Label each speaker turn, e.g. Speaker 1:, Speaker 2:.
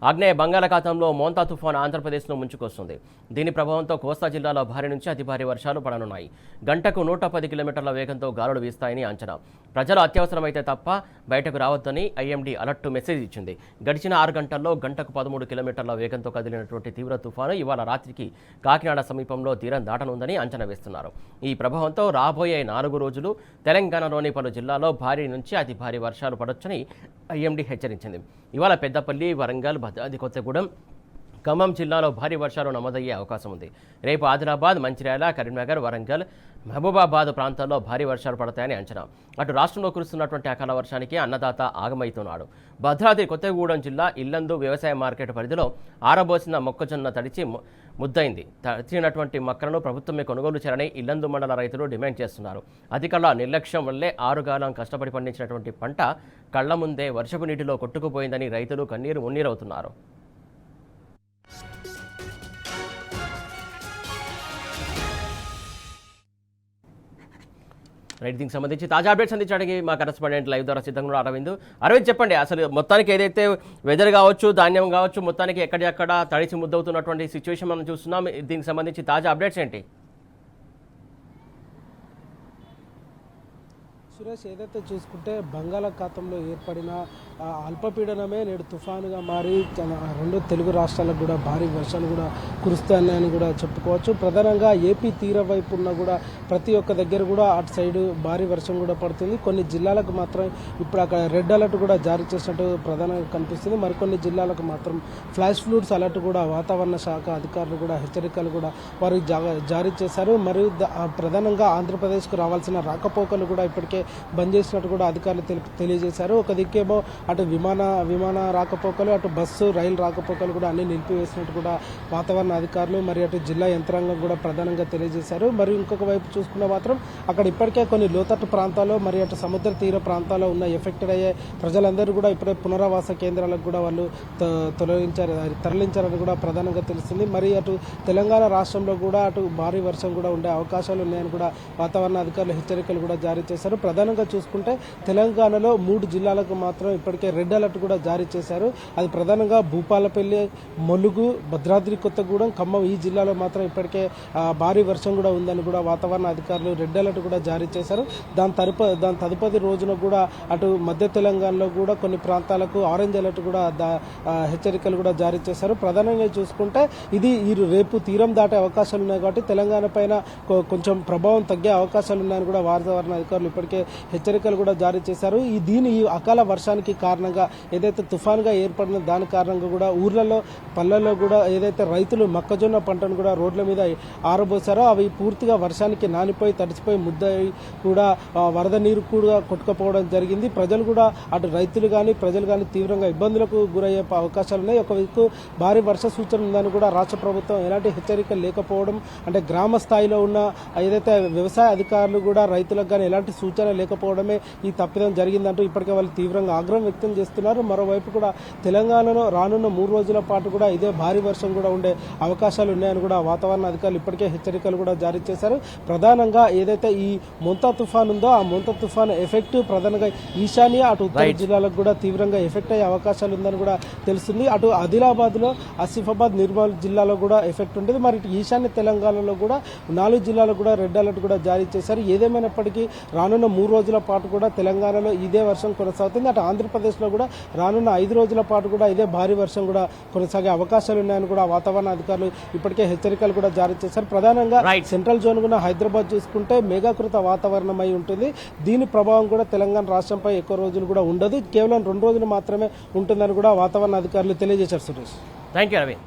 Speaker 1: ఆగ్నేయ బంగాళాఖాతంలో మోంతా తుఫాను ఆంధ్రప్రదేశ్లో ముంచుకొస్తుంది. దీని ప్రభావంతో కోస్తా జిల్లాలో భారీ నుంచి అతి భారీ వర్షాలు పడనున్నాయి. గంటకు 110 కిలోమీటర్ల వేగంతో గాలులు వీస్తాయని అంచనా. ప్రజలు అత్యవసరమైతే తప్ప బయటకు రావద్దని ఐఎండీ అలర్ట్ మెసేజ్ ఇచ్చింది. గడిచిన 6 గంటల్లో గంటకు 13 కిలోమీటర్ల వేగంతో కదిలినటువంటి తీవ్ర తుఫాను ఇవాళ రాత్రికి కాకినాడ సమీపంలో తీరం దాటనుందని అంచనా వేస్తున్నారు. ఈ ప్రభావంతో రాబోయే 4 రోజులు తెలంగాణలోని పలు జిల్లాల్లో భారీ నుంచి అతి భారీ వర్షాలు పడొచ్చని ఐఎండీ హెచ్చరించింది. ఇవాళ పెద్దపల్లి, వరంగల్, భద్రాద్రి కొత్తగూడెం, ఖమ్మం జిల్లాలో భారీ వర్షాలు నమోదయ్యే అవకాశం ఉంది. రేపు ఆదిలాబాద్, మంచిర్యాల, కరీంనగర్, వరంగల్, మహబూబాబాద్ ప్రాంతాల్లో భారీ వర్షాలు పడతాయని అంచనా. అటు రాష్ట్రంలో కురుస్తున్నటువంటి అకాల వర్షానికి అన్నదాత ఆగమవుతున్నాడు. భద్రాద్రి కొత్తగూడెం జిల్లా ఇల్లందు వ్యవసాయ మార్కెట్ పరిధిలో ఆరబోసిన మొక్కజొన్న తడిచి ముద్దయింది. తడిచినటువంటి మొక్కలను ప్రభుత్వమే కొనుగోలు చేయాలని ఇల్లందు మండల రైతులు డిమాండ్ చేస్తున్నారు. అధికారుల నిర్లక్ష్యం వల్లే 6 కాలం కష్టపడి పండించినటువంటి పంట కళ్ల ముందే వర్షపు నీటిలో కొట్టుకుపోయిందని రైతులు కన్నీరు మున్నీరవుతున్నారు. రైట్, దీనికి సంబంధించి తాజా అప్డేట్స్ అందించడానికి మా కరెస్పాండెంట్ లైవ్ ద్వారా సిద్ధంగా అరవింద్. చెప్పండి, అసలు మొత్తానికి ఏదైతే వెదర్ కావచ్చు, ధాన్యం కావచ్చు, మొత్తానికి ఎక్కడెక్కడ తడిసి ముద్దవుతున్నటువంటి సిచ్యువేషన్ మనం చూస్తున్నాం. దీనికి సంబంధించి తాజా అప్డేట్స్ ఏంటి?
Speaker 2: సురేష్, ఏదైతే చూసుకుంటే బంగాళాఖాతంలో ఏర్పడిన అల్పపీడనమే నేడు తుఫానుగా మారి రెండు తెలుగు రాష్ట్రాలకు కూడా భారీ వర్షాలు కూడా కురుస్తాయని కూడా చెప్పుకోవచ్చు. ప్రధానంగా ఏపీ తీర వైపు ఉన్న కూడా ప్రతి ఒక్క దగ్గర కూడా అటు సైడు భారీ వర్షం కూడా పడుతుంది. కొన్ని జిల్లాలకు మాత్రం ఇప్పుడు అక్కడ రెడ్ అలర్ట్ కూడా జారీ చేసినట్టు ప్రధానంగా కనిపిస్తుంది. మరికొన్ని జిల్లాలకు మాత్రం ఫ్లాష్ ఫ్లూడ్స్ అలర్ట్ కూడా వాతావరణ శాఖ అధికారులు కూడా హెచ్చరికలు కూడా వారు జారీ చేశారు. మరియు ప్రధానంగా ఆంధ్రప్రదేశ్కు రావాల్సిన రాకపోకలు కూడా ఇప్పటికే బంద్ చేసినట్టు కూడా అధికారులు తెలియజేశారు. ఒక దిక్కేమో అటు విమాన రాకపోకలు, అటు బస్సు, రైలు రాకపోకలు కూడా అన్ని నిలిపివేసినట్టు కూడా వాతావరణ అధికారులు మరియు అటు జిల్లా యంత్రాంగం కూడా ప్రధానంగా తెలియజేశారు. మరియు ఇంకొక వైపు చూసుకున్న మాత్రం అక్కడ ఇప్పటికే కొన్ని లోతట్టు ప్రాంతాల్లో మరియు అటు సముద్ర తీర ప్రాంతాల్లో ఉన్న ఎఫెక్టెడ్ అయ్యే ప్రజలందరూ కూడా ఇప్పుడే పునరావాస కేంద్రాలకు కూడా వాళ్ళు తరలించారని కూడా ప్రధానంగా తెలుస్తుంది. మరి అటు తెలంగాణ రాష్ట్రంలో కూడా అటు భారీ వర్షం కూడా ఉండే అవకాశాలు ఉన్నాయని కూడా వాతావరణ అధికారులు హెచ్చరికలు కూడా జారీ చేశారు. ప్రధానంగా చూసుకుంటే తెలంగాణలో 3 జిల్లాలకు మాత్రం ఇప్పటికే రెడ్ అలర్ట్ కూడా జారీ చేశారు. అది ప్రధానంగా భూపాలపల్లి, ములుగు, భద్రాద్రి కొత్తగూడెం, ఖమ్మం ఈ జిల్లాలో మాత్రం ఇప్పటికే భారీ వర్షం కూడా ఉందని కూడా వాతావరణ అధికారులు రెడ్ అలర్ట్ కూడా జారీ చేశారు. దాని తదుపరి రోజున కూడా అటు మధ్య తెలంగాణలో కూడా కొన్ని ప్రాంతాలకు ఆరెంజ్ అలర్ట్ కూడా హెచ్చరికలు కూడా జారీ చేశారు. ప్రధానంగా చూసుకుంటే ఇది రేపు తీరం దాటే అవకాశాలు ఉన్నాయి కాబట్టి తెలంగాణ పైన కొంచెం ప్రభావం తగ్గే అవకాశాలు ఉన్నాయని కూడా వాతావరణ అధికారులు ఇప్పటికే హెచ్చరికలు కూడా జారీ చేశారు. ఈ అకాల వర్షానికి కారణంగా ఏదైతే తుఫాన్గా ఏర్పడిన దాని కారణంగా కూడా ఊర్లలో, పల్లెల్లో కూడా ఏదైతే రైతులు మొక్కజొన్న పంటను కూడా రోడ్ల మీద ఆరబోసారో అవి పూర్తిగా వర్షానికి నానిపోయి తడిసిపోయి ముద్దయి కూడా వరద నీరు కూడా కొట్టుకుపోవడం జరిగింది. ప్రజలు కూడా అటు రైతులు కానీ ప్రజలు కానీ తీవ్రంగా ఇబ్బందులకు గురయ్యే అవకాశాలు ఉన్నాయి. ఒక దిక్కు భారీ వర్ష సూచన ఉందని కూడా రాష్ట్ర ప్రభుత్వం ఎలాంటి హెచ్చరికలు లేకపోవడం, అంటే గ్రామ స్థాయిలో ఉన్న ఏదైతే వ్యవసాయ అధికారులు కూడా రైతులకు కానీ ఎలాంటి సూచన లేకపోవడమే ఈ తప్పిదం జరిగిందంటూ ఇప్పటికే వాళ్ళు తీవ్రంగా ఆగ్రహం వ్యక్తం చేస్తున్నారు. మరోవైపు కూడా తెలంగాణలో రానున్న 3 రోజుల పాటు కూడా ఇదే భారీ వర్షం కూడా ఉండే అవకాశాలు ఉన్నాయని కూడా వాతావరణ అధికారులు ఇప్పటికే హెచ్చరికలు కూడా జారీ చేశారు. ప్రధానంగా ఏదైతే ఈ మోంతా తుఫాన్ ఉందో ఆ మోంతా తుఫాన్ ఎఫెక్ట్ ప్రధానంగా ఈశాన్య, అటు ఉత్తర జిల్లాలకు కూడా తీవ్రంగా ఎఫెక్ట్ అయ్యే అవకాశాలు ఉందని కూడా తెలుస్తుంది. అటు ఆదిలాబాద్లో, ఆసిఫాబాద్, నిర్మల్ జిల్లాలో కూడా ఎఫెక్ట్ ఉంటుంది. మరి ఈశాన్య తెలంగాణలో కూడా 4 జిల్లాలకు కూడా రెడ్ అలర్ట్ కూడా జారీ చేశారు. ఏదేమైనప్పటికీ రానున్న 3 రోజుల పాటు కూడా తెలంగాణలో ఇదే వర్షం కొనసాగుతుంది. అటు ఆంధ్రప్రదేశ్లో కూడా రానున్న 5 రోజుల పాటు కూడా ఇదే భారీ వర్షం కూడా కొనసాగే అవకాశాలు ఉన్నాయని కూడా వాతావరణ అధికారులు ఇప్పటికే హెచ్చరికలు కూడా జారీ చేశారు. ప్రధానంగా సెంట్రల్ జోన్ కూడా హైదరాబాద్ చూసుకుంటే మేఘాకృత వాతావరణం అయి ఉంటుంది. దీని ప్రభావం కూడా తెలంగాణ రాష్ట్రంపై ఎక్కువ రోజులు కూడా ఉండదు, కేవలం 2 రోజులు మాత్రమే ఉంటుందని కూడా వాతావరణ అధికారులు తెలియజేశారు. Suresh,
Speaker 1: thank you Ravi.